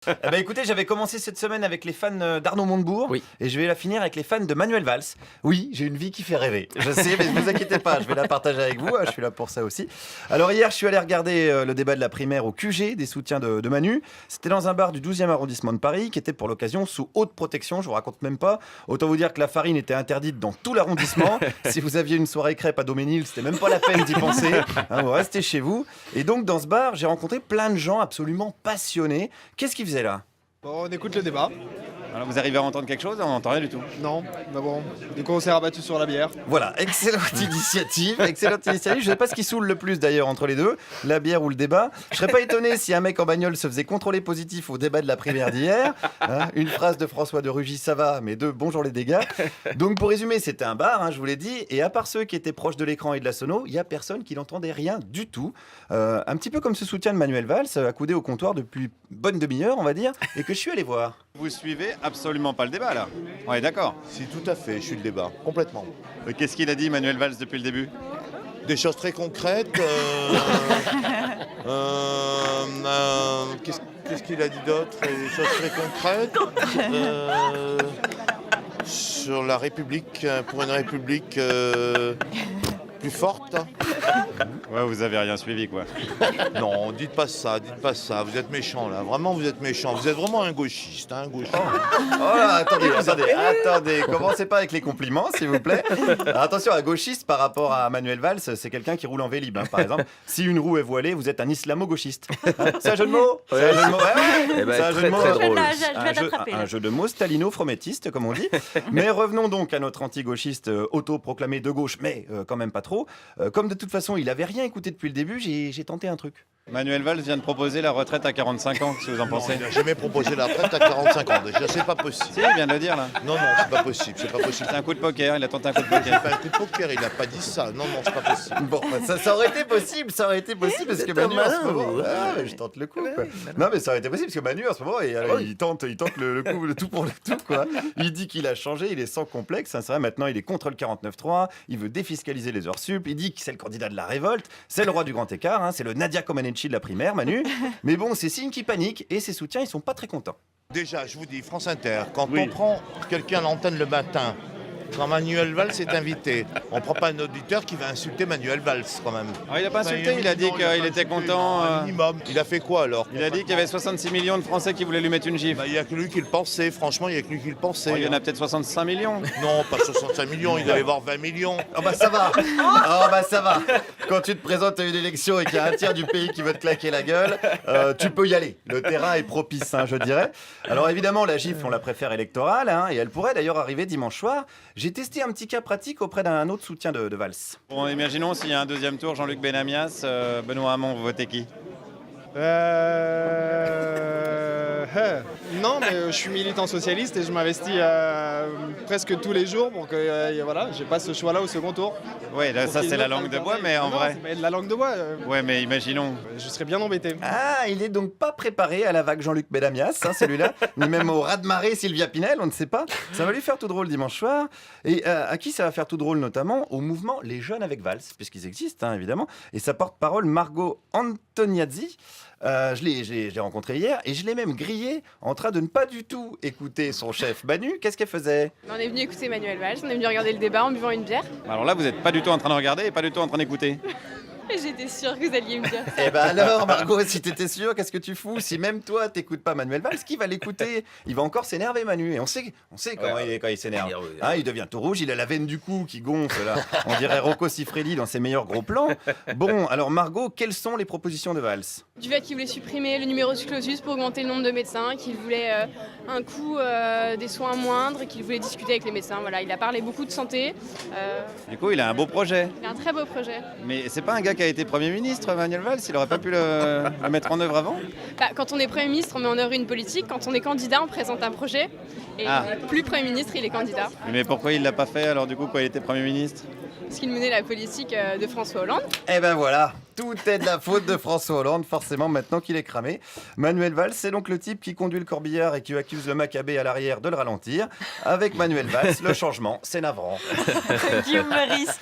Eh ben, écoutez, j'avais commencé cette semaine avec les fans d'Arnaud Montebourg Oui. et je vais la finir avec les fans de Manuel Valls. Oui, j'ai une vie qui fait rêver. Je sais, mais ne vous inquiétez pas, je vais la partager avec vous. Je suis là pour ça aussi. Alors hier, je suis allé regarder le débat de la primaire au QG des soutiens de Manu. C'était dans un bar du 12e arrondissement de Paris qui était pour l'occasion sous haute protection. Je vous raconte même pas. Autant vous dire que la farine était interdite dans tout l'arrondissement. Si vous aviez une soirée crêpe à Doménil, c'était même pas la peine d'y penser. Vous restez chez vous. Et donc dans ce bar, j'ai rencontré plein de gens absolument passionnés. Qu'est-ce qu'ils faisaient là? Bon, on écoute le débat. Alors vous arrivez à entendre quelque chose? On n'entend rien du tout. Non, mais bon, du coup on s'est rabattu sur la bière. Voilà, excellente initiative, excellente initiative. Je sais pas ce qui saoule le plus d'ailleurs entre les deux, la bière ou le débat. Je serais pas étonné si un mec en bagnole se faisait contrôler positif au débat de la primaire d'hier. Une phrase de François de Rugy, ça va, mais deux, bonjour les dégâts. Donc pour résumer, c'était un bar, je vous l'ai dit, et à part ceux qui étaient proches de l'écran et de la sono, il y a personne qui n'entendait rien du tout. Un petit peu comme ce soutien de Manuel Valls, accoudé au comptoir depuis bonne demi-heure, on va dire, et que je suis allé voir. Vous suivez absolument pas le débat là. On est d'accord. Si, tout à fait, je suis le débat, complètement. Qu'est-ce qu'il a dit Manuel Valls depuis le début? Des choses très concrètes. Qu'est-ce qu'il a dit d'autre? Des choses très concrètes. Sur la République, pour une République plus forte. Ouais, vous avez rien suivi quoi. Non, dites pas ça, vous êtes méchant là, vraiment vous êtes méchant, vous êtes vraiment un gauchiste, un gauchiste. Oh là, attendez, commencez pas avec les compliments s'il vous plaît. Alors, attention, un gauchiste par rapport à Manuel Valls, c'est quelqu'un qui roule en vélib, par exemple. Si une roue est voilée, vous êtes un islamo-gauchiste. C'est un jeu de mots. C'est un jeu de mots. Eh ben, C'est un jeu de très, mots. très drôle. Un jeu de mots stalino-fromettiste, comme on dit. Mais revenons donc à notre anti-gauchiste auto-proclamé de gauche, mais quand même pas trop. Comme de toute façon, il avait rien écouté depuis le début, j'ai tenté un truc. Manuel Valls vient de proposer la retraite à 45 ans, qu'est-ce que vous en pensez? Il n'a jamais proposé la retraite à 45 ans, déjà c'est pas possible. Si, il vient de le dire là. Non, c'est pas possible, c'est pas possible. C'est un coup de poker, il a tenté un coup de poker. C'est pas un coup de poker, il a pas dit ça, non, c'est pas possible. Bon, ça aurait été possible, parce que Manu en ce moment... je tente le coup, quoi. Non, mais ça aurait été possible, parce que Manu en ce moment, il tente le coup, le tout pour le tout, quoi. Il dit qu'il a changé, il est sans complexe, c'est vrai, maintenant il est contre le 49.3, il veut défiscaliser les heures sup, il dit que c'est le candidat de la révolte, c'est le roi du grand écart, c'est le Nadia Comaneci de la primaire, Manu. Mais bon, c'est signe qu'il panique, et ses soutiens, ils sont pas très contents. Déjà, je vous dis, France Inter, quand on prend quelqu'un à l'antenne le matin, quand Manuel Valls est invité, on ne prend pas un auditeur qui va insulter Manuel Valls quand même. Alors, il n'a pas insulté, il a dit qu'il était content. Minimum. Il a fait quoi alors? Il a dit qu'il y avait 66 millions de Français qui voulaient lui mettre une gifle. Il n'y a que lui qui le pensait, franchement, il n'y a que lui qui le pensait. Il y en a peut-être 65 millions. Non, pas 65 millions, il doit y avoir 20 millions. Oh bah ça va. Quand tu te présentes à une élection et qu'il y a un tiers du pays qui veut te claquer la gueule, tu peux y aller. Le terrain est propice, je dirais. Alors évidemment, la gifle, on la préfère électorale, et elle pourrait d'ailleurs arriver dimanche soir. J'ai testé un petit cas pratique auprès d'un autre soutien de Valls. Bon, imaginons s'il y a un deuxième tour, Jean-Luc Benamias, Benoît Hamon, vous votez qui? Non, mais je suis militant socialiste et je m'investis presque tous les jours pour que voilà, j'ai pas ce choix-là au second tour. Oui, ça c'est la langue de bois, mais en vrai. Mais de la langue de bois. Ouais, mais imaginons. Je serais bien embêté. Ah, il est donc pas préparé à la vague Jean-Luc Benamias, celui-là, ni même au raz-de-marée Sylvia Pinel, on ne sait pas. Ça va lui faire tout drôle dimanche soir. Et à qui ça va faire tout drôle notamment? Au mouvement Les Jeunes avec Valls, puisqu'ils existent, évidemment. Et sa porte-parole, Margot Antoniazzi. Je l'ai rencontré hier et je l'ai même grillé en train de ne pas du tout écouter son chef Manu. Qu'est-ce qu'elle faisait? On est venu écouter Manuel Valls, on est venu regarder le débat en buvant une bière. Alors là, vous n'êtes pas du tout en train de regarder et pas du tout en train d'écouter. Et j'étais sûre que vous alliez me dire ça. Eh ben alors, Margot, si t'étais sûre, qu'est-ce que tu fous? Si même toi, t'écoutes pas Manuel Valls, qui va l'écouter? Il va encore s'énerver, Manu. Et on sait comment il est quand il s'énerve. Il devient tout rouge, il a la veine du cou qui gonfle. Là. On dirait Rocco Siffredi dans ses meilleurs gros plans. Bon, alors Margot, quelles sont les propositions de Valls? Du fait qu'il voulait supprimer le numerus clausus pour augmenter le nombre de médecins, qu'il voulait un coût des soins moindre, et qu'il voulait discuter avec les médecins. Voilà, il a parlé beaucoup de santé. Du coup, il a un beau projet. Il a un très beau projet. Mais c'est pas un gars qui a été Premier ministre, Manuel Valls, il aurait pas pu le mettre en œuvre avant? Quand on est Premier ministre, on met en œuvre une politique. Quand on est candidat, on présente un projet. Et plus Premier ministre, il est candidat. Mais pourquoi il l'a pas fait alors du coup quand il était Premier ministre? Parce qu'il menait la politique de François Hollande. Eh ben voilà, tout est de la faute de François Hollande, forcément maintenant qu'il est cramé. Manuel Valls, c'est donc le type qui conduit le corbillard et qui accuse le Maccabée à l'arrière de le ralentir. Avec Manuel Valls, le changement, c'est navrant. Guillaume Meurice.